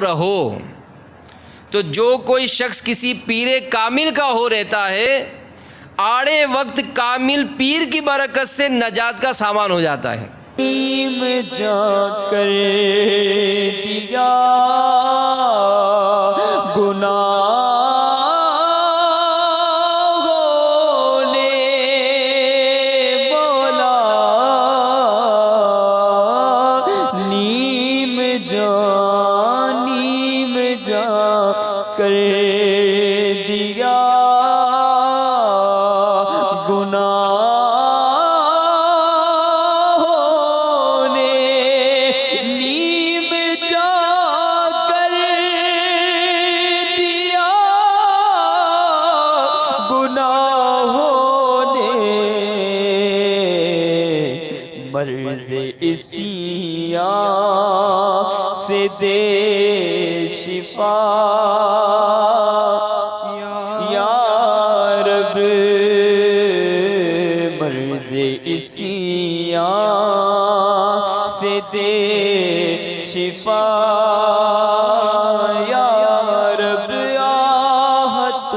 رہو۔ تو جو کوئی شخص کسی پیر کامل کا ہو رہتا ہے، آڑے وقت کامل پیر کی برکت سے نجات کا سامان ہو جاتا ہے۔ جا کر دیا سیا سے دے شفا یا رب، مرض اسیا سے دے شفا یا رب، آہت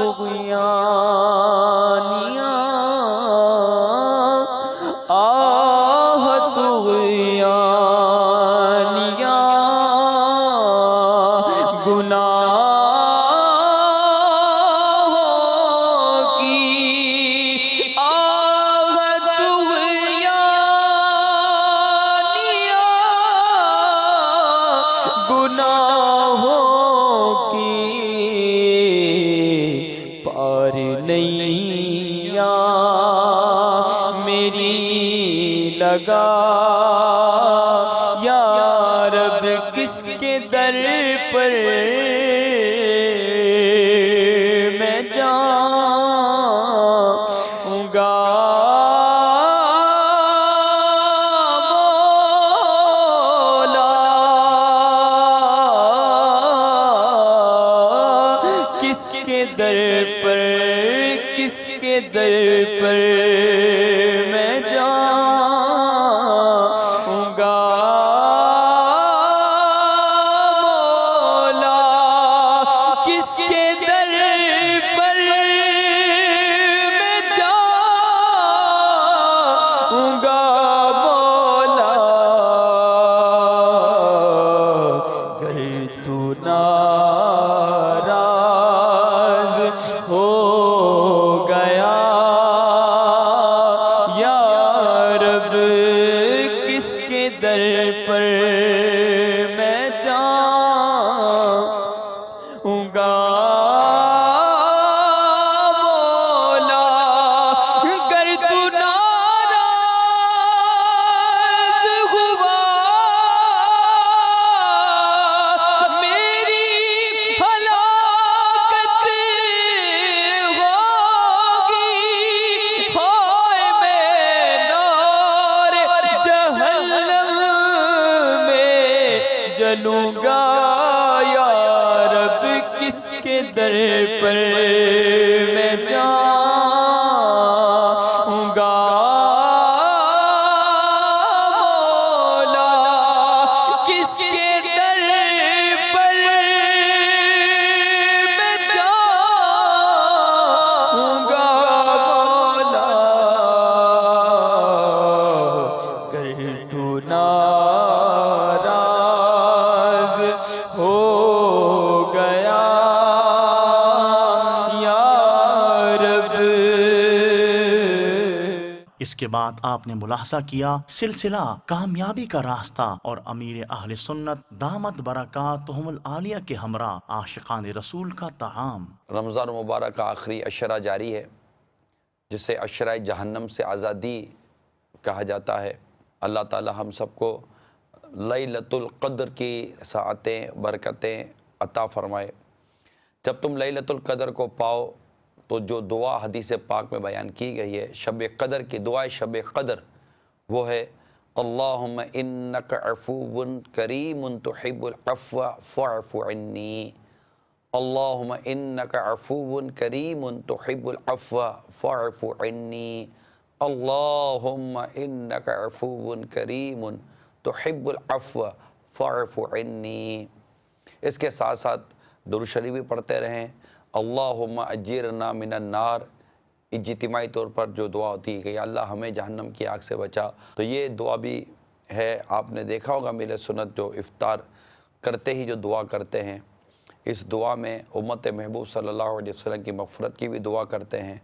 یا رب، کس کے در پر میں جاؤں گا؟ مولا، کس کے در پر، کس کے در پر میں جاؤں چلوں گا یا رب، کس کے در پر میں جاؤں گا؟ مولا، کس کے در پر میں جاؤں گا؟ مولا، گر تو اس کے بعد آپ نے ملاحظہ کیا سلسلہ کامیابی کا راستہ اور امیر اہل سنت دامت برکاتہم العالیہ کے ہمراہ عاشقان رسول کا طعام۔ رمضان مبارک کا آخری عشرہ جاری ہے، جسے عشرہ جہنم سے آزادی کہا جاتا ہے۔ اللہ تعالی ہم سب کو لیلۃ القدر کی ساعتیں، برکتیں عطا فرمائے۔ جب تم لیلۃ القدر کو پاؤ تو جو دعا حدیث پاک میں بیان کی گئی ہے شب قدر کی، دعائے شب قدر، وہ ہے اللہم انک عفو کریم تحب العفو فاعف عنی۔ اللہم انک عفو کریم تحب العفو فاعف عنی۔ اللہم انک عفو کریم تحب العفو فاعف عنی۔ اس کے ساتھ ساتھ درود شریف بھی پڑھتے رہیں. اللہم اجرنا من النار اجتماعی طور پر جو دعا ہوتی ہے کہ یا اللہ ہمیں جہنم کی آگ سے بچا. تو یہ دعا بھی ہے. آپ نے دیکھا ہوگا میرے سنت جو افطار کرتے ہی جو دعا کرتے ہیں, اس دعا میں امت محبوب صلی اللہ علیہ وسلم کی مغفرت کی بھی دعا کرتے ہیں.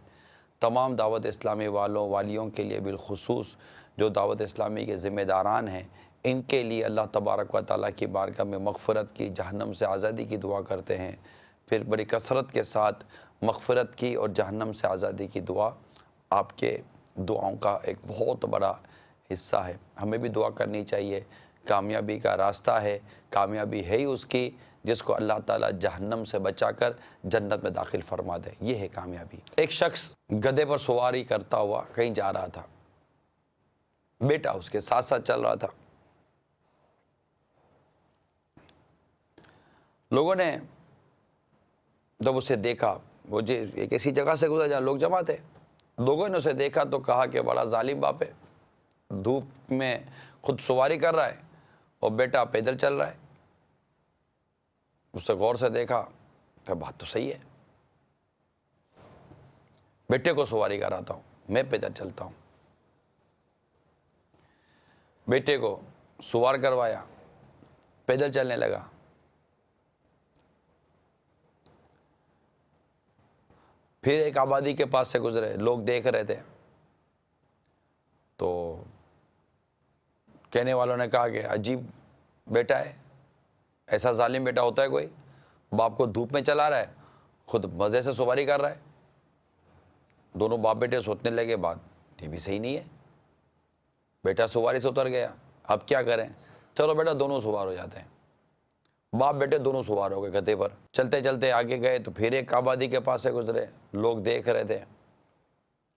تمام دعوت اسلامی والیوں کے لیے بالخصوص جو دعوت اسلامی کے ذمہ داران ہیں, ان کے لیے اللہ تبارک و تعالیٰ کی بارگاہ میں مغفرت کی, جہنم سے آزادی کی دعا کرتے ہیں. پھر بڑی کثرت کے ساتھ مغفرت کی اور جہنم سے آزادی کی دعا آپ کے دعاؤں کا ایک بہت بڑا حصہ ہے. ہمیں بھی دعا کرنی چاہیے. کامیابی کا راستہ ہے, کامیابی ہے ہی اس کی جس کو اللہ تعالیٰ جہنم سے بچا کر جنت میں داخل فرما دے. یہ ہے کامیابی. ایک شخص گدھے پر سواری کرتا ہوا کہیں جا رہا تھا. بیٹا اس کے ساتھ ساتھ چل رہا تھا. لوگوں نے جب اسے دیکھا, وہ ایک ایسی جگہ سے گزرا جہاں لوگ جمع تھے, لوگوں نے اسے دیکھا تو کہا کہ بڑا ظالم باپ ہے, دھوپ میں خود سواری کر رہا ہے اور بیٹا پیدل چل رہا ہے. اس سے غور سے دیکھا کہ بات تو صحیح ہے, بیٹے کو سواری کراتا ہوں, میں پیدل چلتا ہوں. بیٹے کو سوار کروایا, پیدل چلنے لگا. پھر ایک آبادی کے پاس سے گزرے, لوگ دیکھ رہے تھے, تو کہنے والوں نے کہا کہ عجیب بیٹا ہے, ایسا ظالم بیٹا ہوتا ہے کوئی, باپ کو دھوپ میں چلا رہا ہے, خود مزے سے سواری کر رہا ہے. دونوں باپ بیٹے سوچنے لگے بات یہ بھی صحیح نہیں ہے. بیٹا سواری سے اتر گیا, اب کیا کریں, چلو بیٹا دونوں سوار ہو جاتے ہیں. باپ بیٹے دونوں سوار ہو گئے گدھے پر. چلتے چلتے آگے گئے تو پھر ایک آبادی کے پاس سے گزرے, لوگ دیکھ رہے تھے.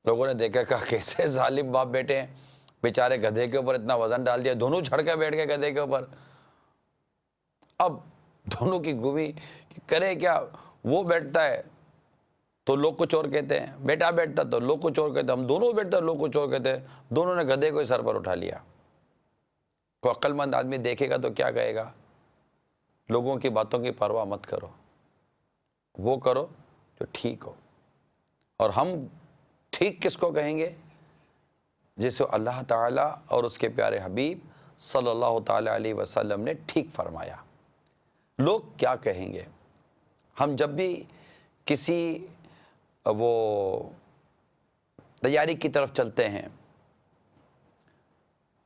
لوگوں نے دیکھا کہا کیسے ظالم باپ بیٹے ہیں, بیچارے گدھے کے اوپر اتنا وزن ڈال دیا, دونوں چڑھ کے بیٹھ گئے گدھے کے اوپر. اب دونوں کی گمی کرے کیا, وہ بیٹھتا ہے تو لوگ کچھ اور کہتے ہیں, بیٹا بیٹھتا تو لوگ کچھ اور کہتے ہیں, ہم دونوں بیٹھتا لوگ کچھ اور کہتے ہیں. دونوں نے گدھے کو ہی سر پر اٹھا لیا. کوئی عقل مند آدمی دیکھے گا تو کیا کہے گا, لوگوں کی باتوں کی پرواہ مت کرو, وہ کرو جو ٹھیک ہو. اور ہم ٹھیک کس کو کہیں گے, جسے اللہ تعالیٰ اور اس کے پیارے حبیب صلی اللہ تعالیٰ علیہ وسلم نے ٹھیک فرمایا. لوگ کیا کہیں گے. ہم جب بھی کسی وہ تیاری کی طرف چلتے ہیں,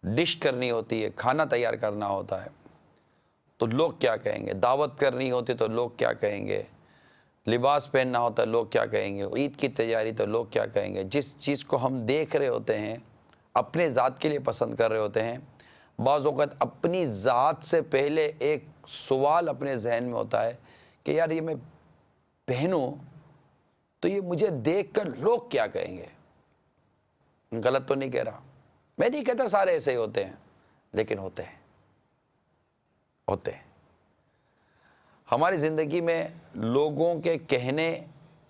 ڈش کرنی ہوتی ہے, کھانا تیار کرنا ہوتا ہے, تو لوگ کیا کہیں گے. دعوت کرنی ہوتی تو لوگ کیا کہیں گے. لباس پہننا ہوتا ہے لوگ کیا کہیں گے. عید کی تیاری تو لوگ کیا کہیں گے. جس چیز کو ہم دیکھ رہے ہوتے ہیں, اپنے ذات کے لیے پسند کر رہے ہوتے ہیں, بعض اوقات اپنی ذات سے پہلے ایک سوال اپنے ذہن میں ہوتا ہے کہ یار یہ میں پہنوں تو یہ مجھے دیکھ کر لوگ کیا کہیں گے. غلط تو نہیں کہہ رہا, میں نہیں کہتا سارے ایسے ہی ہوتے ہیں, لیکن ہوتے ہیں. ہماری زندگی میں لوگوں کے کہنے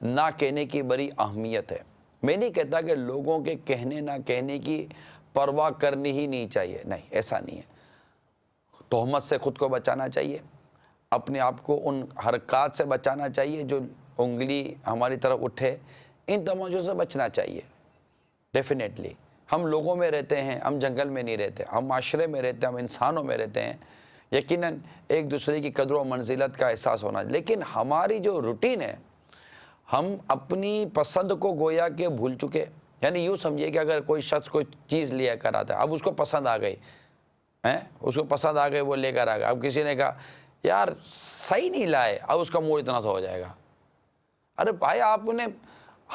نہ کہنے کی بڑی اہمیت ہے. میں نہیں کہتا کہ لوگوں کے کہنے نہ کہنے کی پرواہ کرنی ہی نہیں چاہیے, نہیں, ایسا نہیں ہے. تہمت سے خود کو بچانا چاہیے, اپنے آپ کو ان حرکات سے بچانا چاہیے جو انگلی ہماری طرف اٹھے, ان تماشوں سے بچنا چاہیے. ڈیفینیٹلی ہم لوگوں میں رہتے ہیں, ہم جنگل میں نہیں رہتے, ہم معاشرے میں رہتے ہیں, ہم انسانوں میں رہتے ہیں. یقیناً ایک دوسرے کی قدر و منزلت کا احساس ہونا, لیکن ہماری جو روٹین ہے, ہم اپنی پسند کو گویا کہ بھول چکے. یعنی یوں سمجھیے کہ اگر کوئی شخص کوئی چیز لیا کر آتا ہے, اب اس کو پسند آ گئی, اس کو پسند آ گئی, وہ لے کر آ گیا. اب کسی نے کہا یار صحیح نہیں لائے, اب اس کا موڈ اتنا سا ہو جائے گا. ارے بھائی آپ نے,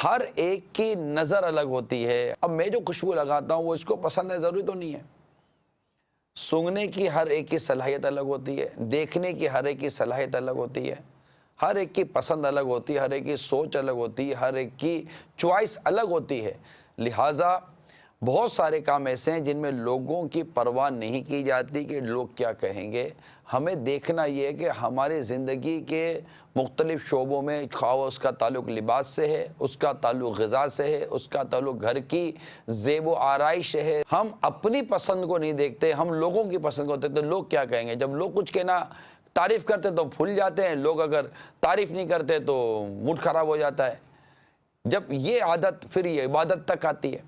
ہر ایک کی نظر الگ ہوتی ہے. اب میں جو خوشبو لگاتا ہوں وہ اس کو پسند ہے ضروری تو نہیں ہے. سونگھنے کی ہر ایک کی صلاحیت الگ ہوتی ہے, دیکھنے کی ہر ایک کی صلاحیت الگ ہوتی ہے, ہر ایک کی پسند الگ ہوتی ہے, ہر ایک کی سوچ الگ ہوتی ہے, ہر ایک کی چوائس الگ ہوتی ہے. لہٰذا بہت سارے کام ایسے ہیں جن میں لوگوں کی پرواہ نہیں کی جاتی کہ لوگ کیا کہیں گے. ہمیں دیکھنا یہ ہے کہ ہماری زندگی کے مختلف شعبوں میں, خواہ اس کا تعلق لباس سے ہے, اس کا تعلق غذا سے ہے, اس کا تعلق گھر کی زیب و آرائش سے ہے, ہم اپنی پسند کو نہیں دیکھتے, ہم لوگوں کی پسند کو دیکھتے. لوگ کیا کہیں گے, جب لوگ کچھ کہنا تعریف کرتے تو بھول جاتے ہیں لوگ، اگر تعریف نہیں کرتے تو موڈ خراب ہو جاتا ہے. جب یہ عادت پھر یہ عبادت تک آتی ہے.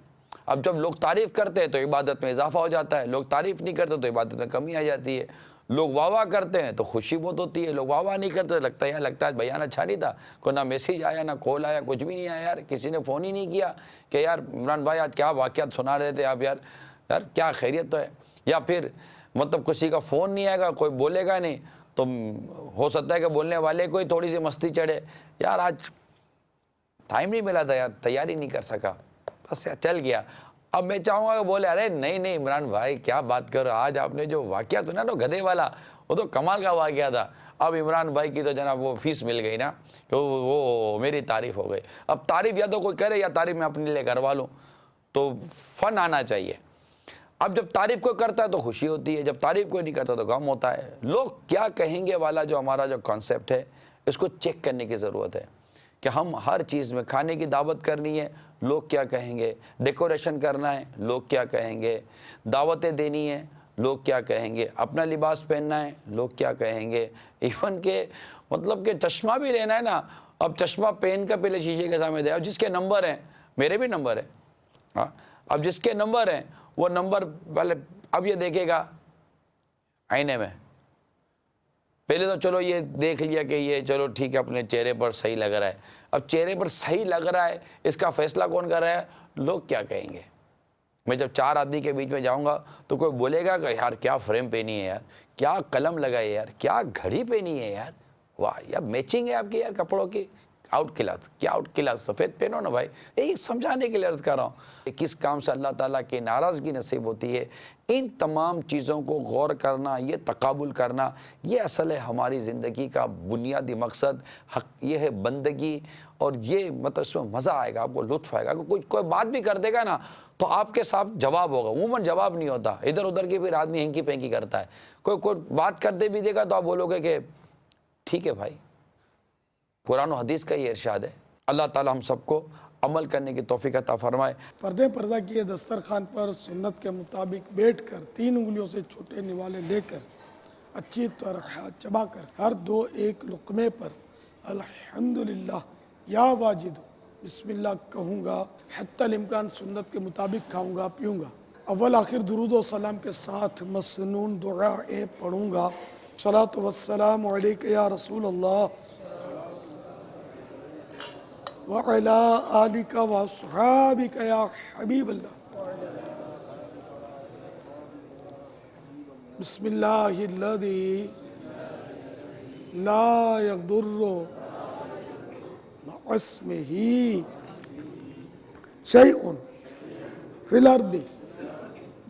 اب جب لوگ تعریف کرتے ہیں تو عبادت میں اضافہ ہو جاتا ہے، لوگ تعریف نہیں کرتے تو عبادت میں کمی آ جاتی ہے. لوگ واہ واہ کرتے ہیں تو خوشی بہت ہوتی ہے، لوگ واہ واہ نہیں کرتے تو لگتا ہے بیان اچھا نہیں تھا، کوئی نہ میسیج آیا نہ کال آیا، کچھ بھی نہیں آیا یار، کسی نے فون ہی نہیں کیا کہ یار عمران بھائی آج کیا واقعات سنا رہے تھے آپ، یار کیا خیریت تو ہے. یا پھر مطلب کسی کا فون نہیں آئے گا، کوئی بولے گا نہیں تو ہو سکتا ہے کہ بولنے والے کو ہی تھوڑی سی مستی چڑھے، یار آج ٹائم نہیں ملا تھا یار، تیاری نہیں کر سکا، بس چل گیا. اب میں چاہوں گا کہ بولے ارے نہیں عمران بھائی کیا بات کرو، آج آپ نے جو واقعہ سنا نا گدھے والا، وہ تو کمال کا واقعہ تھا. اب عمران بھائی کی تو جناب وہ فیس مل گئی نا، کہ وہ میری تعریف ہو گئی. اب تعریف یا تو کوئی کرے یا تعریف میں اپنے لیے کروا لوں، تو فن آنا چاہیے. اب جب تعریف کوئی کرتا ہے تو خوشی ہوتی ہے، جب تعریف کوئی نہیں کرتا تو غم ہوتا ہے. لوگ کیا کہیں گے والا جو ہمارا جو کانسیپٹ ہے، اس کو چیک کرنے کی ضرورت ہے کہ ہم ہر چیز میں کھانے کی دعوت کرنی ہے، لوگ کیا کہیں گے، ڈیکوریشن کرنا ہے، لوگ کیا کہیں گے، دعوتیں دینی ہیں، لوگ کیا کہیں گے، اپنا لباس پہننا ہے، لوگ کیا کہیں گے، ایون کہ مطلب کہ چشمہ بھی لینا ہے نا. اب چشمہ پہن کر پہلے شیشے کے سامنے دے، اب جس کے نمبر ہیں، میرے بھی نمبر ہے ہاں، اب جس کے نمبر ہیں وہ نمبر پہلے اب یہ دیکھے گا آئینے میں. پہلے تو چلو یہ دیکھ لیا کہ یہ چلو ٹھیک ہے اپنے چہرے پر صحیح لگ رہا ہے. اب چہرے پر صحیح لگ رہا ہے، اس کا فیصلہ کون کر رہا ہے، لوگ کیا کہیں گے. میں جب 4 آدمی کے بیچ میں جاؤں گا تو کوئی بولے گا کہ یار کیا فریم پہنی ہے یار، کیا قلم لگائی ہے یار، کیا گھڑی پہنی ہے یار، واہ یار میچنگ ہے آپ کی یار کپڑوں کی، آؤٹ کلاس، کیا آؤٹ کلاس، سفید پہنو نا بھائی. یہی سمجھانے کے لیے عرض کر رہا ہوں. کس کام سے اللہ تعالیٰ کی ناراضگی نصیب ہوتی ہے، ان تمام چیزوں کو غور کرنا، یہ تقابل کرنا، یہ اصل ہے ہماری زندگی کا بنیادی مقصد. حق یہ ہے بندگی، اور یہ مطلب اس میں مزہ آئے گا، آپ کو لطف آئے گا. کوئی بات بھی کر دے گا نا تو آپ کے ساتھ جواب ہوگا. عموماً جواب نہیں ہوتا، ادھر ادھر کی پھر آدمی ہینکی پینکی کرتا ہے. کوئی بات کرتے بھی دے گا تو آپ بولو گے کہ ٹھیک ہے بھائی. قرآن و حدیث کا یہ ارشاد ہے. اللہ تعالی ہم سب کو عمل کرنے کی توفیق عطا فرمائے. پردہ کیے دسترخوان پر سنت کے مطابق بیٹھ کر 3 انگلیوں سے چھوٹے نوالے لے کر اچھی طرح چبا کر ہر 2 ایک لقمے پر الحمدللہ یا واجد بسم اللہ کہوں گا. حتی الامکان سنت کے مطابق کھاؤں گا پیوں گا. اول آخر درود و سلام کے ساتھ مسنون دعائیں پڑھوں گا. صلاۃ والسلام علیک یا رسول اللہ وعلى آلك وأصحابك يا حبيب الله. بسم الله الذي لا يضر مع اسمه شيء في الأرض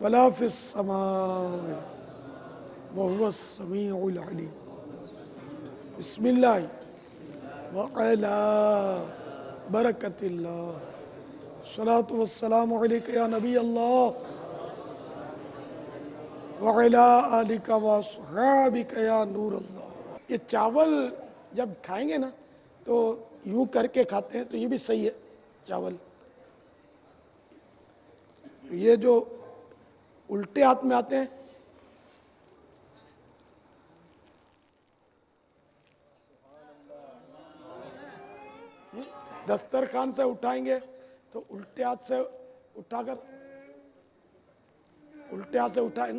ولا في السماء وهو السميع العليم. بسم الله وعلى برکت اللہ. صلاۃ والسلام علیک یا نبی اللہ وعلی آلک واصحابک یا نور اللہ. یہ چاول جب کھائیں گے نا تو یوں کر کے کھاتے ہیں تو یہ بھی صحیح ہے. چاول یہ جو الٹے ہاتھ میں آتے ہیں دسترخوان سے اٹھائیں گے تو الٹے ہاتھ سے اٹھا کر الٹے ہاتھ سے اٹھائیں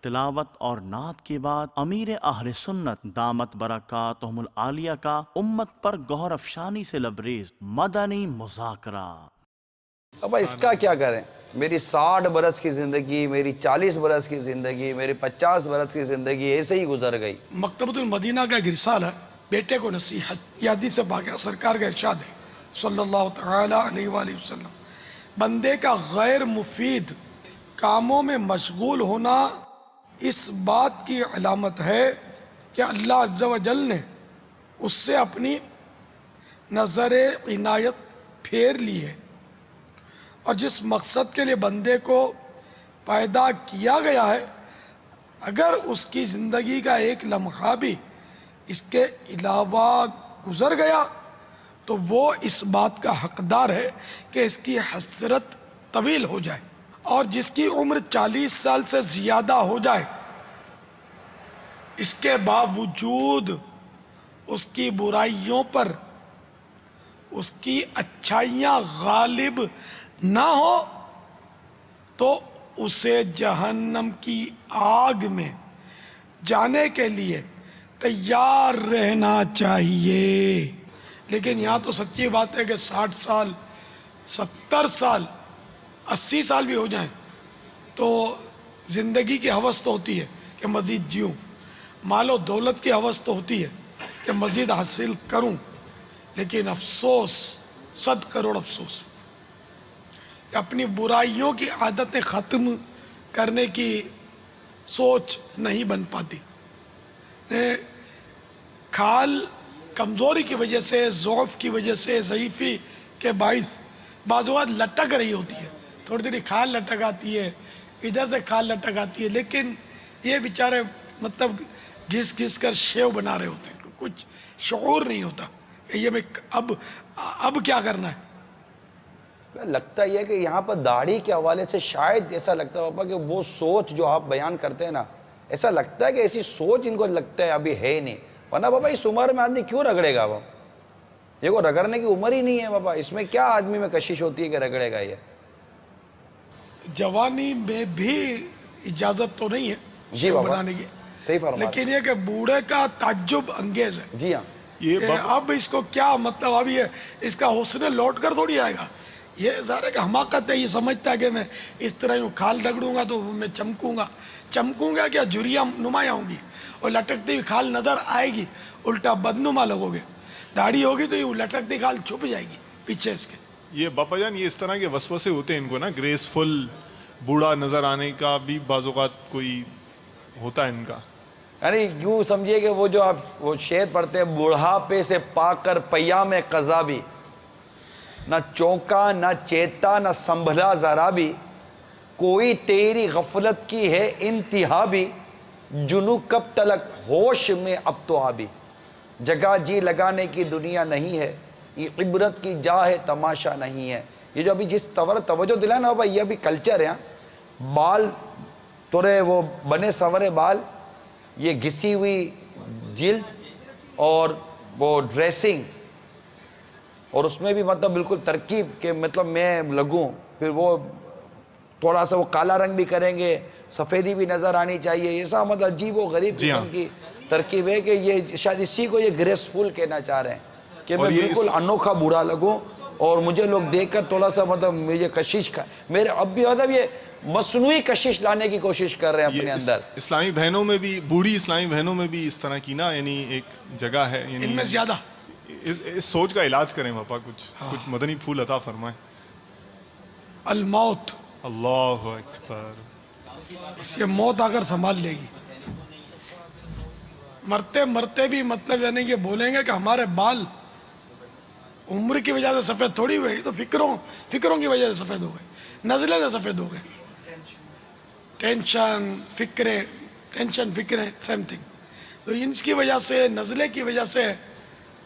تلاوت اور نعت کے بعد امیر اہل سنت دامت برکاتہم العالیہ کا امت پر گوہر افشانی سے لبریز مدنی مذاکرہ۔ اب اس کا کیا کریں؟ میری 60 برس کی زندگی، میری 40 برس کی زندگی، میری 50 برس کی زندگی ایسے ہی گزر گئی۔ مکتبۃ المدینہ کا ایک رسالہ ہے بیٹے کو نصیحت، یہ حدیث پاک ہے، سرکار کا ارشاد ہے صلی اللہ تعالی علیہ وآلہ وسلم، بندے کا غیر مفید کاموں میں مشغول ہونا اس بات کی علامت ہے کہ اللہ عز و جل نے اس سے اپنی نظر عنایت پھیر لی ہے، اور جس مقصد کے لیے بندے کو پیدا کیا گیا ہے اگر اس کی زندگی کا ایک لمحہ بھی اس کے علاوہ گزر گیا تو وہ اس بات کا حقدار ہے کہ اس کی حسرت طویل ہو جائے، اور جس کی عمر 40 سال سے زیادہ ہو جائے اس کے باوجود اس کی برائیوں پر اس کی اچھائیاں غالب نہ ہو تو اسے جہنم کی آگ میں جانے کے لیے تیار رہنا چاہیے۔ لیکن یہاں تو سچی بات ہے کہ 60 سال 70 سال 80 سال بھی ہو جائیں تو زندگی کی ہوس تو ہوتی ہے کہ مزید جیوں، مال و دولت کی ہوس تو ہوتی ہے کہ مزید حاصل کروں، لیکن افسوس، 100 کروڑ افسوس کہ اپنی برائیوں کی عادتیں ختم کرنے کی سوچ نہیں بن پاتی۔ کھال کمزوری کی وجہ سے، ضعف کی وجہ سے، ضعیفی کے باعث بعض اوقات لٹک رہی ہوتی ہے، تھوڑی تھوڑی کھال لٹک آتی ہے، ادھر سے کھال لٹک آتی ہے، لیکن یہ بیچارے مطلب گھس گھس کر شیو بنا رہے ہوتے ہیں، کچھ شعور نہیں ہوتا کہ یہ میں اب کیا کرنا ہے۔ لگتا یہ ہے کہ یہاں پر داڑھی کے حوالے سے شاید ایسا لگتا ہے پاپا کہ وہ سوچ جو آپ بیان کرتے ہیں نا، ایسا لگتا ہے کہ ایسی سوچ ان کو لگتا ہے ابھی ہے ہی نہیں، ورنہ بابا اس عمر میں آدمی کیوں رگڑے گا؟ بابا یہ کو رگڑنے کی عمر ہی نہیں ہے بابا، اس میں کیا آدمی میں کشش ہوتی ہے کہ رگڑے گا؟ یہ جوانی میں بھی اجازت تو نہیں ہے جی شیو بابا، بنانے کی، صحیح فرما، لیکن یہ کہ بوڑھے کہ تعجب انگیز ہے جی ہاں، کہ اب اس کو کیا مطلب، اب یہ اس کا حسن لوٹ کر تھوڑی آئے گا، یہ ظاہر ہے کہ حماقت ہے، یہ سمجھتا ہے کہ میں اس طرح یوں کھال رگڑوں گا تو میں چمکوں گا کیا جھریاں نمایاں ہوں گی اور لٹکتی ہوئی کھال نظر آئے گی، الٹا بدنما لگو گے، داڑھی ہوگی تو یہ لٹکتی کھال چھپ جائے گی پیچھے اس کے۔ یہ باپا جان یہ اس طرح کے وسوسے ہوتے ہیں ان کو نا، گریسفل بوڑھا نظر آنے کا بھی بعض اوقات کوئی ہوتا ہے ان کا، یعنی یوں سمجھیے کہ وہ جو آپ وہ شعر پڑھتے ہیں، بڑھاپے سے پا کر پیام قضا بھی، نہ چونکا نہ چیتا نہ سنبھلا ذرا بھی، کوئی تیری غفلت کی ہے انتہا بھی، جنو کب تلک ہوش میں اب تو آبی، جگہ جی لگانے کی دنیا نہیں ہے، یہ عبرت کی جا ہے تماشا نہیں ہے۔ یہ جو ابھی جس طور توجہ دلا نا بھائی، یہ ابھی کلچر ہے، بال تورے وہ بنے سورے بال، یہ گھسی ہوئی جلد اور وہ ڈریسنگ، اور اس میں بھی مطلب بالکل ترکیب کہ مطلب میں لگوں، پھر وہ تھوڑا سا وہ کالا رنگ بھی کریں گے، سفیدی بھی نظر آنی چاہیے، ایسا مطلب عجیب و غریب قسم کی ترکیب ہے کہ یہ شاید اسی کو یہ گریسفل کہنا چاہ رہے ہیں کہ میں بالکل انوکھا بوڑھا لگوں اور مجھے لوگ دیکھ کر تھوڑا سا مطلب مجھے کشش میرے اب بھی مطلب یہ مصنوعی کشش لانے کی کوشش کر رہے ہیں اپنے اندر۔ اسلامی بہنوں میں بھی، بوڑھی اسلامی بہنوں میں بھی اس طرح کی نا یعنی ایک جگہ ہے، یعنی ان میں زیادہ اس سوچ کا علاج کریں پاپا، کچھ مدنی پھول عطا فرمائیں۔ الموت، اللہ اکبر، اس یہ موت آ کر سنبھال لے گی، مرتے مرتے بھی مطلب یعنی کہ بولیں گے کہ ہمارے بال عمر کی وجہ سے سفید تھوڑی ہوئے، تو فکروں کی وجہ سے سفید ہو گئے، نزلے سے سفید ہو گئے، ٹینشن فکریں سیم تھنگ، تو ان کی وجہ سے، نزلے کی وجہ سے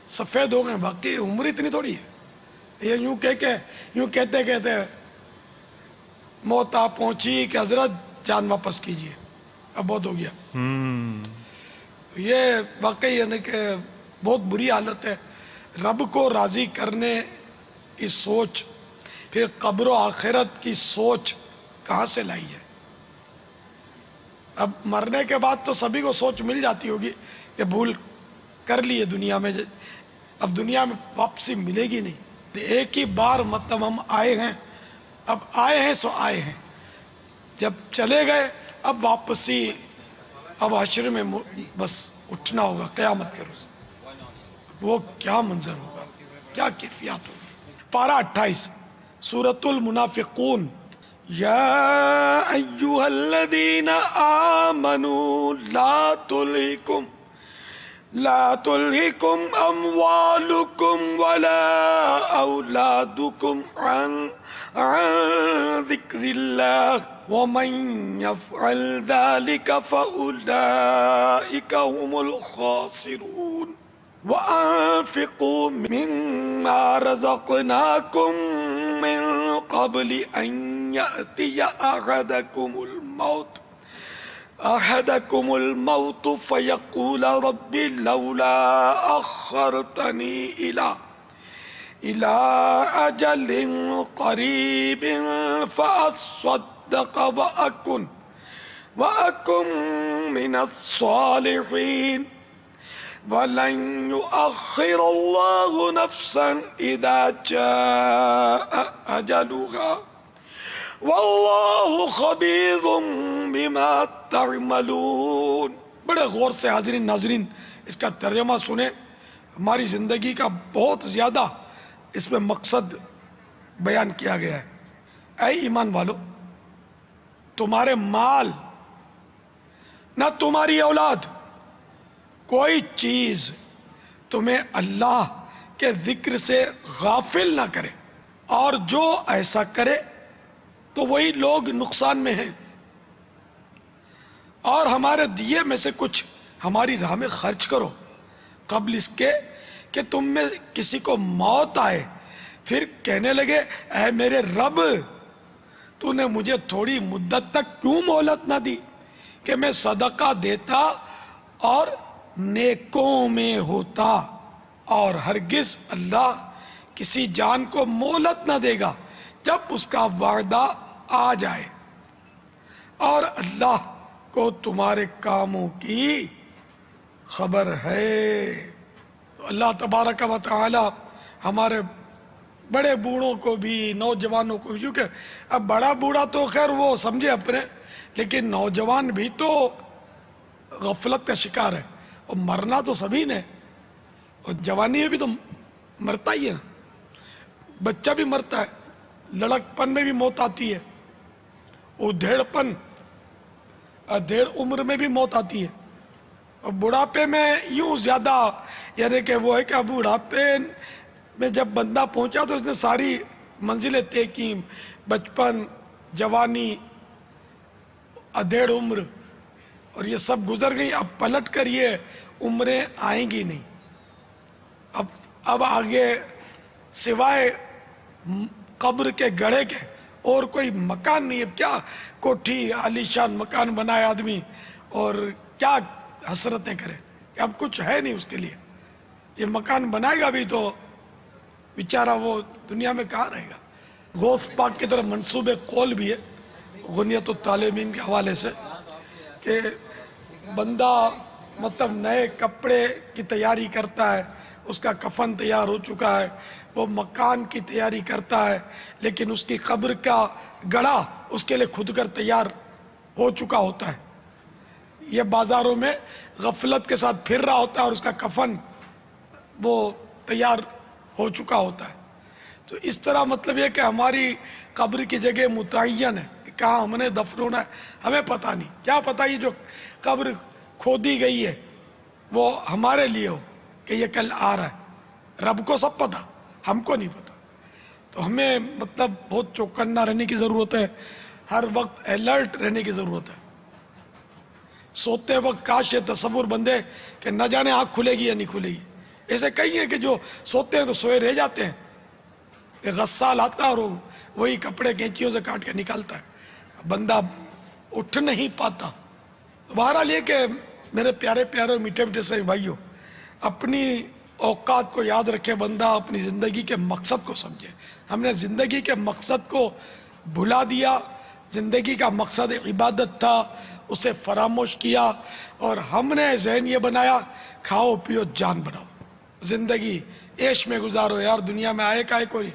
سفید ہو گئے، باقی عمر اتنی تھوڑی ہے۔ یہ یوں کہتے موت آپ پہنچی کہ حضرت جان واپس کیجئے، اب بہت ہو گیا۔ یہ واقعی یعنی کہ بہت بری حالت ہے۔ رب کو راضی کرنے کی سوچ، پھر قبر و آخرت کی سوچ کہاں سے لائی ہے؟ اب مرنے کے بعد تو سبھی کو سوچ مل جاتی ہوگی کہ بھول کر لی ہے دنیا میں، اب دنیا میں واپسی ملے گی نہیں. ایک ہی بار مطلب ہم آئے ہیں، اب آئے ہیں سو آئے ہیں، جب چلے گئے اب واپسی، اب حشر میں بس اٹھنا ہوگا قیامت کے روز. وہ کیا منظر ہوگا، کیا کیفیات ہوگی. پارہ 28 سورۃ المنافقون. یا ایھا الذین آمنوا لا تلہکم اموالکم ولا اولادکم عن ذکر اللہ ومن یفعل ذلک فاولئک هم الخاسرون. وَأَنفِقُوا مِمَّا رَزَقْنَاكُم مِّن قَبْلِ أَن يَأْتِيَ أَحَدَكُمُ الْمَوْتُ فَيَقُولَ رَبِّ لَوْلَا أَخَّرْتَنِي إِلَىٰ أَجَلٍ قَرِيبٍ فَأَصَّدَّقَ وَأَكُن مِّنَ الصَّالِحِينَ. وَلَن يُؤَخِّرَ اللَّهُ نَفْسًا إِذَا جَاءَ أَجَلُهَا وَاللَّهُ خَبِيرٌ بِمَا تَعْمَلُونَ. بڑے غور سے حاضرین ناظرین اس کا ترجمہ سنیں. ہماری زندگی کا بہت زیادہ اس میں مقصد بیان کیا گیا ہے. اے ایمان والو، تمہارے مال نہ تمہاری اولاد، کوئی چیز تمہیں اللہ کے ذکر سے غافل نہ کرے، اور جو ایسا کرے تو وہی لوگ نقصان میں ہیں. اور ہمارے دیے میں سے کچھ ہماری راہ میں خرچ کرو قبل اس کے کہ تم میں کسی کو موت آئے پھر کہنے لگے اے میرے رب، تو نے مجھے تھوڑی مدت تک کیوں مہلت نہ دی کہ میں صدقہ دیتا اور نیکوں میں ہوتا. اور ہرگز اللہ کسی جان کو مہلت نہ دے گا جب اس کا وعدہ آ جائے، اور اللہ کو تمہارے کاموں کی خبر ہے. تو اللہ تبارک و تعالی ہمارے بڑے بوڑھوں کو بھی، نوجوانوں کو بھی، کیونکہ اب بڑا بوڑھا تو خیر وہ سمجھے اپنے، لیکن نوجوان بھی تو غفلت کا شکار ہے. اور مرنا تو سبھی نے، اور جوانی میں بھی تو مرتا ہی ہے نا. بچہ بھی مرتا ہے، لڑکپن میں بھی موت آتی ہے، ادھیڑ عمر میں بھی موت آتی ہے. اور بڑھاپے میں یوں زیادہ، یعنی کہ وہ ہے کہ بڑھاپے میں جب بندہ پہنچا تو اس نے ساری منزلیں طے کی، بچپن، جوانی، ادھیڑ عمر، اور یہ سب گزر گئی. اب پلٹ کر یہ عمریں آئیں گی نہیں. اب آگے سوائے قبر کے گڑھے کے اور کوئی مکان نہیں. اب کیا کوٹھی عالیشان مکان بنائے آدمی اور کیا حسرتیں کرے، اب کچھ ہے نہیں اس کے لیے. یہ مکان بنائے گا بھی تو بیچارہ وہ دنیا میں کہاں رہے گا. غوث پاک کی طرف منصوب قول بھی ہے غنیت الطالبین کے حوالے سے کہ بندہ مطلب نئے کپڑے کی تیاری کرتا ہے، اس کا کفن تیار ہو چکا ہے، وہ مکان کی تیاری کرتا ہے، لیکن اس کی قبر کا گڑھا اس کے لیے خود کر تیار ہو چکا ہوتا ہے. یہ بازاروں میں غفلت کے ساتھ پھر رہا ہوتا ہے اور اس کا کفن وہ تیار ہو چکا ہوتا ہے. تو اس طرح مطلب یہ کہ ہماری قبر کی جگہ متعین ہے کہ کہاں ہم نے دفن ہونا ہے، ہمیں پتہ نہیں. کیا پتہ یہ جو قبر کھودی گئی ہے وہ ہمارے لیے ہو کہ یہ کل آ رہا ہے. رب کو سب پتہ، ہم کو نہیں پتہ. تو ہمیں مطلب بہت چوکنا رہنے کی ضرورت ہے، ہر وقت الرٹ رہنے کی ضرورت ہے. سوتے وقت کاش یہ تصور بندے کہ نہ جانے آنکھ کھلے گی یا نہیں کھلے گی. ایسے کئی ہیں کہ جو سوتے ہیں تو سوئے رہ جاتے ہیں، کہ غسال آتا ہے اور وہی کپڑے کینچیوں سے کاٹ کے نکالتا ہے، بندہ اٹھ نہیں پاتا. بہرحال یہ کہ میرے پیارے پیارے میٹھے میٹھے سے بھائیوں، اپنی اوقات کو یاد رکھے بندہ، اپنی زندگی کے مقصد کو سمجھے. ہم نے زندگی کے مقصد کو بھلا دیا، زندگی کا مقصد عبادت تھا اسے فراموش کیا، اور ہم نے ذہن یہ بنایا کھاؤ پیو جان بناؤ، زندگی عیش میں گزارو، یار دنیا میں آئے کائے کوئی،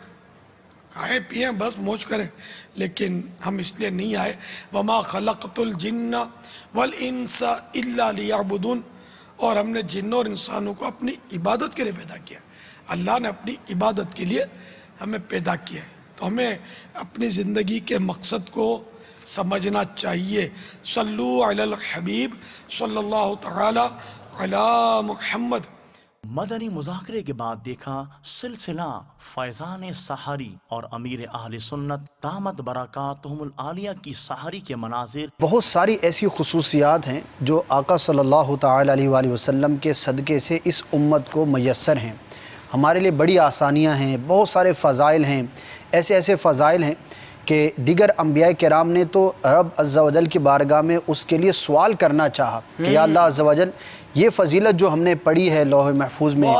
کھائیں پیئیں بس موج کریں، لیکن ہم اس لیے نہیں آئے۔ وما خلقت الجن والانس الا لیعبدون، اور ہم نے جنوں اور انسانوں کو اپنی عبادت کے لیے پیدا کیا، اللہ نے اپنی عبادت کے لیے ہمیں پیدا کیا ہے، تو ہمیں اپنی زندگی کے مقصد کو سمجھنا چاہیے۔ صلو علی الحبیب صلی اللہ تعالی علی محمد۔ مدنی مذاکرے کے بعد دیکھا سلسلہ فیضان سحری اور امیر اہل سنت دامت برکاتہم العالیہ کی سحری کے مناظر۔ بہت ساری ایسی خصوصیات ہیں جو آقا صلی اللہ تعالی علیہ وآلہ وسلم کے صدقے سے اس امت کو میسر ہیں، ہمارے لیے بڑی آسانیاں ہیں، بہت سارے فضائل ہیں، ایسے فضائل ہیں کہ دیگر انبیاء کرام نے تو رب عز و جل کی بارگاہ میں اس کے لیے سوال کرنا چاہا کہ یا اللہ عز و جل یہ فضیلت جو ہم نے پڑھی ہے لوح محفوظ میں،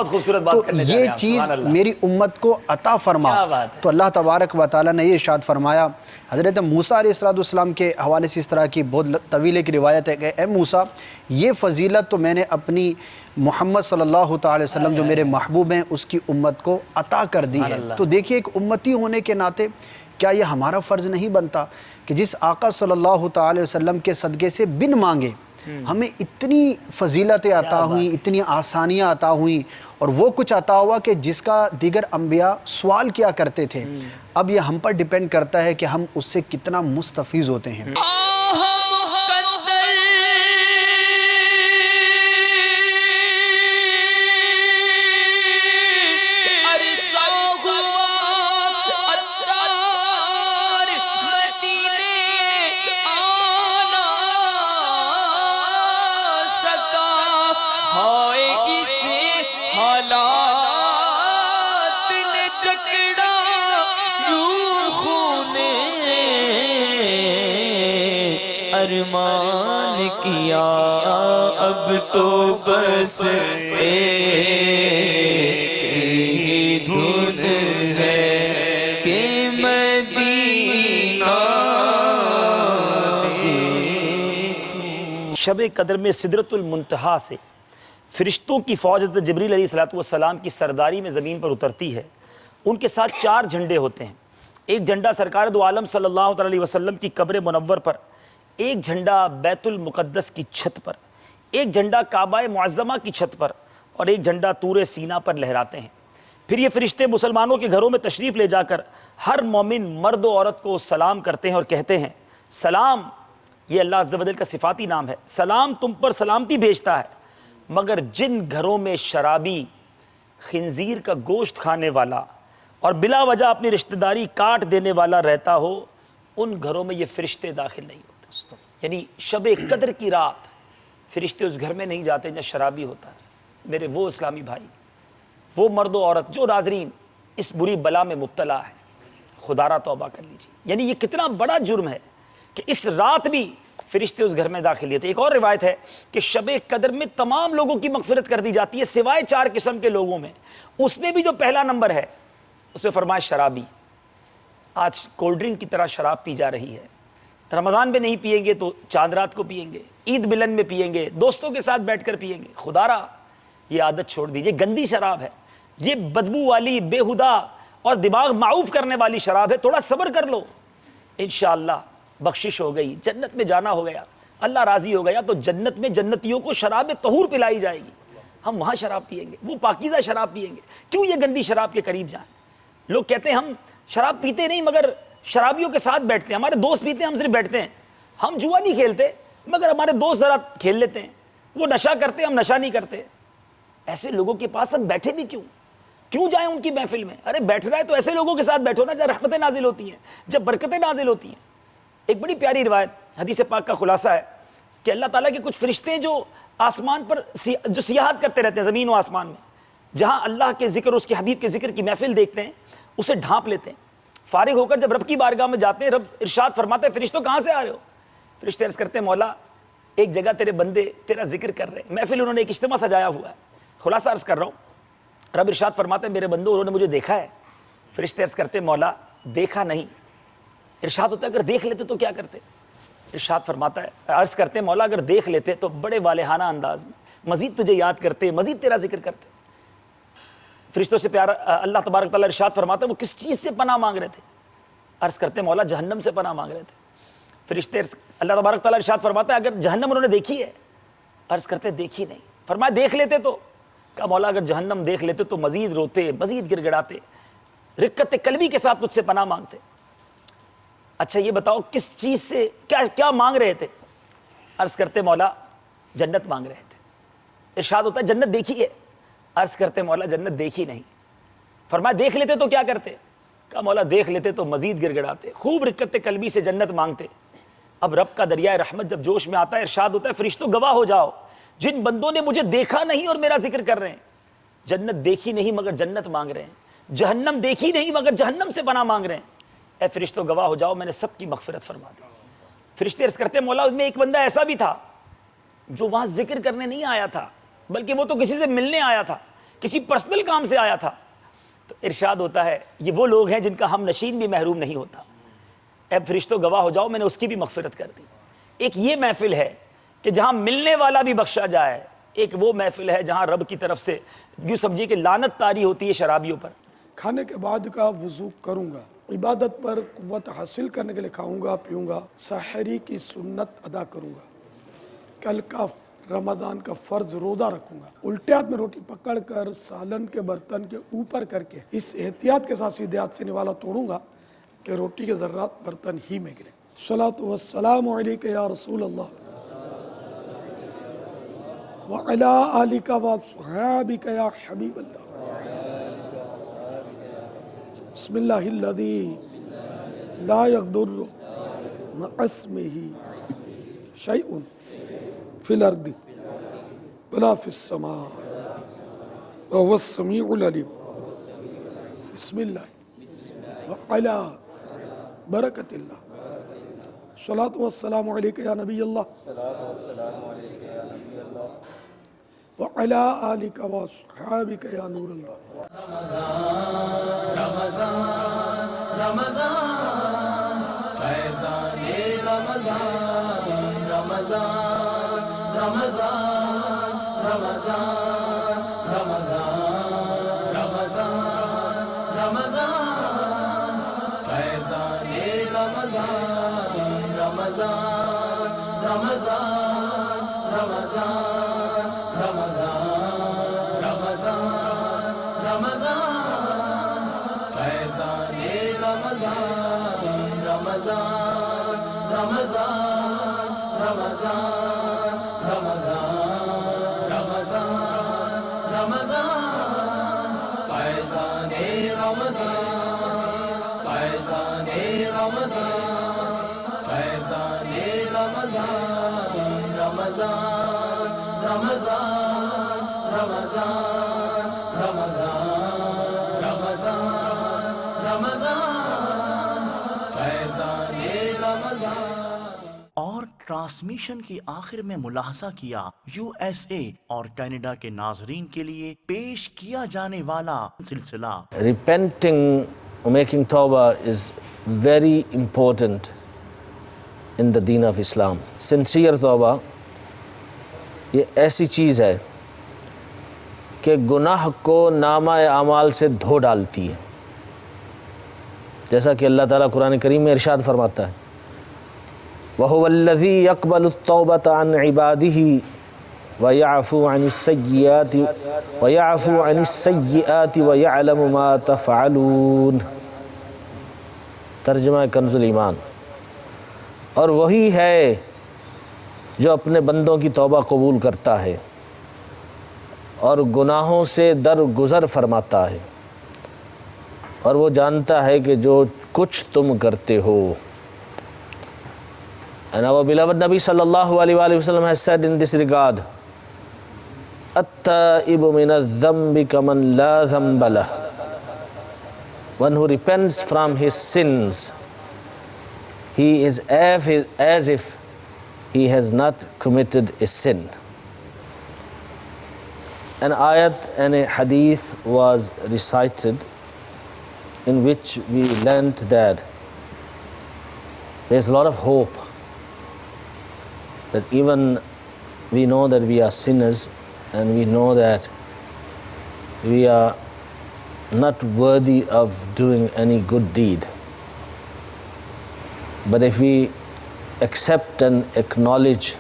تو یہ چیز میری امت کو عطا فرما۔ تو اللہ تبارک و تعالیٰ نے یہ ارشاد فرمایا، حضرت موسیٰ علیہ السلام کے حوالے سے اس طرح کی بہت طویل کی روایت ہے کہ اے موسیٰ یہ فضیلت تو میں نے اپنی محمد صلی اللہ تعالی وسلم جو میرے محبوب ہیں اس کی امت کو عطا کر دی ہے۔ تو دیکھیے ایک امتی ہونے کے ناطے کیا یہ ہمارا فرض نہیں بنتا کہ جس آقا صلی اللہ تعالی وسلم کے صدقے سے بن مانگے ہمیں اتنی فضیلتیں عطا ہوئیں، اتنی آسانیاں عطا ہوئیں، اور وہ کچھ عطا ہوا کہ جس کا دیگر انبیاء سوال کیا کرتے تھے۔ اب یہ ہم پر ڈیپینڈ کرتا ہے کہ ہم اس سے کتنا مستفیض ہوتے ہیں۔ ارمان کیا اب تو بس ایک دھن ہے کہ مدینہ شب قدر میں سدرۃ المنتہا سے فرشتوں کی فوج حضرت جبریل علیہ السلام کی سرداری میں زمین پر اترتی ہے۔ ان کے ساتھ 4 جھنڈے ہوتے ہیں، ایک جھنڈا سرکار دو عالم صلی اللہ علیہ وسلم کی قبر منور پر، ایک جھنڈا بیت المقدس کی چھت پر، ایک جھنڈا کعبہ معظمہ کی چھت پر، اور ایک جھنڈا طور سینا پر لہراتے ہیں۔ پھر یہ فرشتے مسلمانوں کے گھروں میں تشریف لے جا کر ہر مومن مرد و عورت کو سلام کرتے ہیں اور کہتے ہیں سلام، یہ اللہ عز و جل کا صفاتی نام ہے، سلام تم پر سلامتی بھیجتا ہے، مگر جن گھروں میں شرابی، خنزیر کا گوشت کھانے والا اور بلا وجہ اپنی رشتہ داری کاٹ دینے والا رہتا ہو، ان گھروں میں یہ فرشتے داخل نہیں ہوتے۔ یعنی شب قدر کی رات فرشتے اس گھر میں نہیں جاتے جہاں شرابی ہوتا ہے۔ میرے وہ اسلامی بھائی، وہ مرد و عورت جو ناظرین اس بری بلا میں مبتلا ہے، خدا را توبہ کر لیجیے۔ یعنی یہ کتنا بڑا جرم ہے کہ اس رات بھی فرشتے اس گھر میں داخل ہوتے۔ ایک اور روایت ہے کہ شب قدر میں تمام لوگوں کی مغفرت کر دی جاتی ہے سوائے 4 قسم کے لوگوں میں، اس میں بھی جو پہلا نمبر ہے اس پہ فرمایا شرابی۔ آج کولڈ ڈرنک کی طرح شراب پی جا رہی ہے، رمضان میں نہیں پیئیں گے تو چاند رات کو پیئیں گے، عید ملن میں پیئیں گے، دوستوں کے ساتھ بیٹھ کر پیئیں گے۔ خدا را یہ عادت چھوڑ دیجیے، گندی شراب ہے، یہ بدبو والی، بےہودہ اور دماغ معوف کرنے والی شراب ہے۔ تھوڑا صبر کر لو، انشاءاللہ بخشش ہو گئی، جنت میں جانا ہو گیا، اللہ راضی ہو گیا تو جنت میں جنتیوں کو شراب طہور پلائی جائے گی، ہم وہاں شراب پیئیں گے، وہ پاکیزہ شراب پیئیں گے۔ کیوں یہ گندی شراب کے قریب جائیں؟ لوگ کہتے ہیں ہم شراب پیتے نہیں مگر شرابیوں کے ساتھ بیٹھتے ہیں، ہمارے دوست پیتے ہیں ہم صرف بیٹھتے ہیں، ہم جوا نہیں کھیلتے مگر ہمارے دوست ذرا کھیل لیتے ہیں، وہ نشہ کرتے ہیں ہم نشہ نہیں کرتے۔ ایسے لوگوں کے پاس ہم بیٹھے بھی کیوں جائیں ان کی محفل میں؟ ارے بیٹھنا ہے تو ایسے لوگوں کے ساتھ بیٹھو نا جب رحمتیں نازل ہوتی ہیں، جب برکتیں نازل ہوتی ہیں۔ ایک بڑی پیاری روایت حدیث پاک کا خلاصہ ہے کہ اللہ تعالیٰ کے کچھ فرشتے جو آسمان پر جو سیاحت کرتے رہتے ہیں، زمین و آسمان میں، جہاں اللہ کے ذکر، اس کے حبیب کے ذکر کی محفل دیکھتے ہیں، اسے ڈھانپ لیتے ہیں۔ فارغ ہو کر جب رب کی بارگاہ میں جاتے ہیں، رب ارشاد فرماتے ہیں فرشتوں کہاں سے آ رہے ہو؟ فرشتے عرض کرتے ہیں مولا ایک جگہ تیرے بندے تیرا ذکر کر رہے ہیں، محفل انہوں نے ایک اجتماع سجایا ہوا ہے، خلاصہ عرض کر رہا ہوں۔ رب ارشاد فرماتے ہیں میرے بندوں انہوں نے مجھے دیکھا ہے۔ فرشتے عرض کرتے ہیں مولا دیکھا نہیں، ارشاد ہوتا ہے اگر دیکھ لیتے تو کیا کرتے؟ ارشاد فرماتا ہے، عرض کرتے ہیں مولا اگر دیکھ لیتے تو بڑے والہانہ انداز میں مزید تجھے یاد کرتے، مزید تیرا ذکر کرتے۔ فرشتوں سے پیارا اللہ تبارک تعالیٰ ارشاد فرماتا ہے وہ کس چیز سے پناہ مانگ رہے تھے؟ عرض کرتے ہیں مولا جہنم سے پناہ مانگ رہے تھے۔ فرشتے اللہ تبارک تعالیٰ ارشاد فرماتا ہے اگر جہنم انہوں نے دیکھی ہے؟ عرض کرتے دیکھی نہیں۔ فرمایا دیکھ لیتے تو؟ کہا مولا اگر جہنم دیکھ لیتے تو مزید روتے، مزید گڑ گڑاتے، رقت قلبی کے ساتھ تجھ سے پناہ مانگتے۔ اچھا یہ بتاؤ کس چیز سے کیا مانگ رہے تھے؟ عرض کرتے مولا جنت مانگ رہے تھے۔ ارشاد ہوتا ہے جنت دیکھی ہے؟ عرض کرتے مولا جنت دیکھی نہیں۔ فرمایا دیکھ لیتے تو کیا کرتے؟ کہا مولا دیکھ لیتے تو مزید گڑ گڑاتے، خوب رقت قلبی سے جنت مانگتے۔ اب رب کا دریائے رحمت جب جوش میں آتا ہے، ارشاد ہوتا ہے فرشتوں گواہ ہو جاؤ جن بندوں نے مجھے دیکھا نہیں اور میرا ذکر کر رہے ہیں، جنت دیکھی نہیں مگر جنت مانگ رہے ہیں، جہنم دیکھی نہیں مگر جہنم سے پناہ مانگ رہے ہیں، اے فرشتوں گواہ ہو جاؤ میں نے سب کی مغفرت فرما دی۔ فرشتے عرض کرتے ہیں مولا ان میں ایک بندہ ایسا بھی تھا جو وہاں ذکر کرنے نہیں آیا تھا، بلکہ وہ تو کسی سے ملنے آیا تھا، کسی پرسنل کام سے آیا تھا۔ تو ارشاد ہوتا ہے یہ وہ لوگ ہیں جن کا ہم نشین بھی محروم نہیں ہوتا، اے فرشتوں گواہ ہو جاؤ میں نے اس کی بھی مغفرت کر دی۔ ایک یہ محفل ہے کہ جہاں ملنے والا بھی بخشا جائے، ایک وہ محفل ہے جہاں رب کی طرف سے یوں سمجھیے کہ لعنت طاری ہوتی ہے شرابیوں پر۔ کھانے کے بعد کا وضو کروں گا، عبادت پر قوت حاصل کرنے کے لیے کھاؤں گا پیوں گا، سحری کی سنت ادا کروں گا، کل کا رمضان کا فرض روزہ رکھوں گا، الٹے ہاتھ میں روٹی پکڑ کر سالن کے برتن کے اوپر کر کے اس احتیاط کے ساتھ سیدھے ہاتھ سے نوالا توڑوں گا کہ روٹی کے ذرات برتن ہی میں گریں۔ الصلاۃ والسلام علیک یا رسول اللہ وعلی آلک واصحابک یا حبیب اللہ۔ بسم اللہ الذی لا یضر مع اسمہ شیء فی الارض ولا فی السماء وهو السمیع العلیم۔ بسم اللہ وعلی برکت اللہ۔ الصلاۃ والسلام علیک یا نبی اللہ وعلی آلک واصحابک یا نور اللہ۔ اور ٹرانسمیشن کی آخر میں ملاحظہ کیا یو ایس اے اور کینیڈا کے ناظرین کے لیے پیش کیا جانے والا سلسلہ Repenting or making tawbah is very important in the deen of Islam. Sincere tawbah یہ ایسی چیز ہے کہ گناہ کو نامہ اعمال سے دھو ڈالتی ہے، جیسا کہ اللہ تعالیٰ قرآن کریم میں ارشاد فرماتا ہے وَهُوَ الَّذِي يَقْبَلُ التَّوْبَةَ عَنْ عِبَادِهِ وَيَعْفُو عَنِ السَّيِّئَاتِ وَيَعْلَمُ مَا تَفْعَلُونَ۔ ترجمہ کنز الایمان۔ اور وہی ہے جو اپنے بندوں کی توبہ قبول کرتا ہے اور گناہوں سے درگزر فرماتا ہے، اور وہ جانتا ہے کہ جو کچھ تم کرتے ہو۔ And our beloved Nabi sallallahu alaihi wasallam has said in this regard, "At-taibu min adh-dhanbi kaman la dhanba lah." One who repents from his sins, he is as if he has not committed a sin. An ayat and a hadith was recited in which we learnt that there's a lot of hope that even we know that we are sinners and we know that we are not worthy of doing any good deed. But if we accept and acknowledge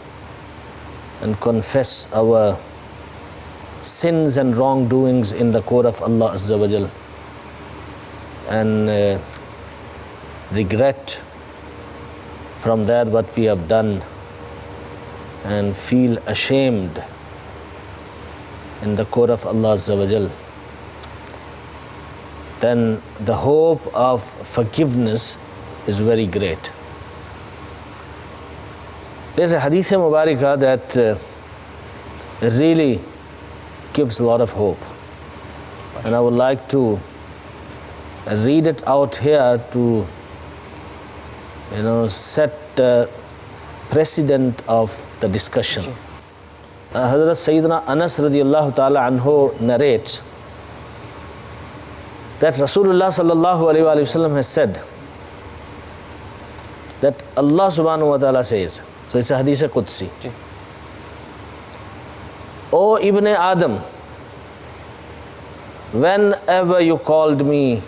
and confess our sins and wrongdoings in the court of Allah Azza wa Jal and regret from that what we have done and feel ashamed in the court of Allah Azza wa Jal, then the hope of forgiveness is very great. There's a hadith mubarakah that really gives a lot of hope, and I would like to read it out here to set the precedent of the discussion. Hazrat Sayyidina Anas radiyallahu ta'ala anhu narrates that Rasulullah sallallahu alayhi wa sallam has said that Allah subhanahu wa ta'ala says, so it's a hadith Qudsi, O Ibn Adam, whenever you called me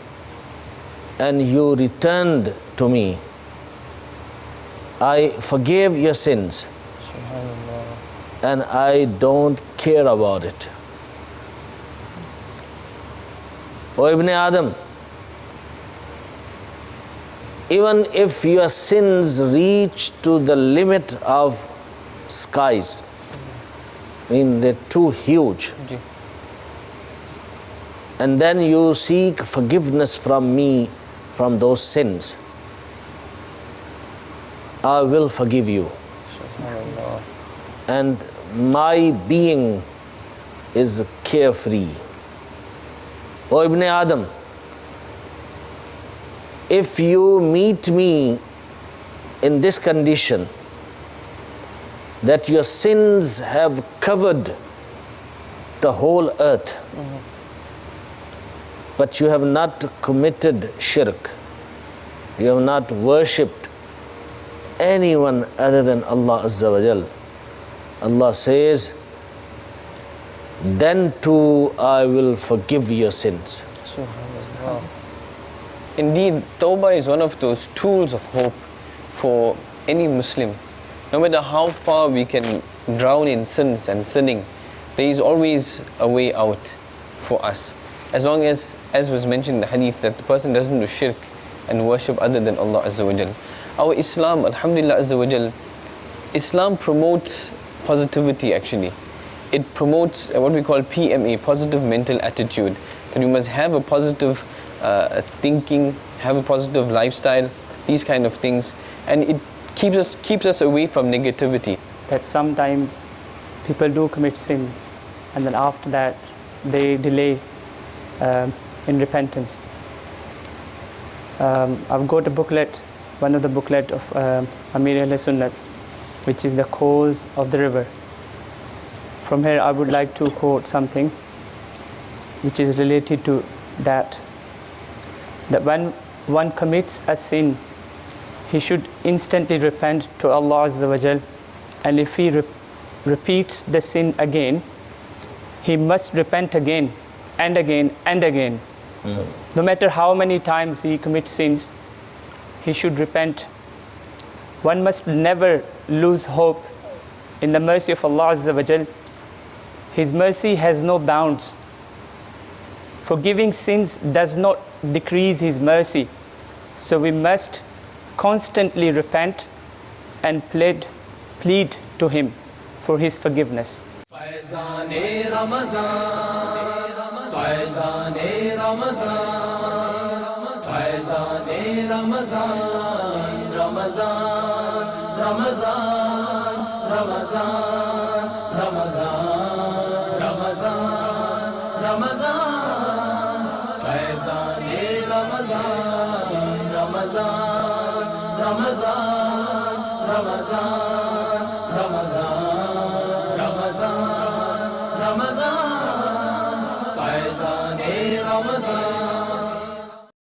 and you returned to me, I forgave your sins and I don't care about it. O Ibn Adam, even if your sins reach to the limit of skies, I mean they're too huge, and then you seek forgiveness from me from those sins, I will forgive you. And my being is carefree. O Ibn Adam, if you meet me in this condition, that your sins have covered the whole earth, but you have not committed shirk, you have not worshipped anyone other than Allah Azza wa Jal, Allah says, then too I will forgive your sins. Indeed, Tawbah is one of those tools of hope for any Muslim. No matter how far we can drown in sins and sinning, there is always a way out for us. As long as was mentioned in the hadith, that the person doesn't do shirk and worship other than Allah Azza wa Jal. Our Islam, Alhamdulillah Azza wa Jal, Islam promotes positivity actually. It promotes what we call PMA, positive mental attitude. That we must have a positive thinking, have a positive lifestyle, these kind of things. And it keeps us away from negativity. That sometimes people do commit sins and then after that they delay in repentance. I've got a booklet, one of the booklet of Amir Ahl Sunnat, which is the cause of the river. From here I would like to quote something which is related to that when one commits a sin, he should instantly repent to Allah Azza wa Jal, and if he repeats the sin again, he must repent again and again and again. No matter how many times he commits sins, he should repent. One must never lose hope in the mercy of Allah Azza wa Jal. His mercy has no bounds. Forgiving sins does not decrease His mercy. So we must constantly repent and plead to Him for His forgiveness. Ramazan,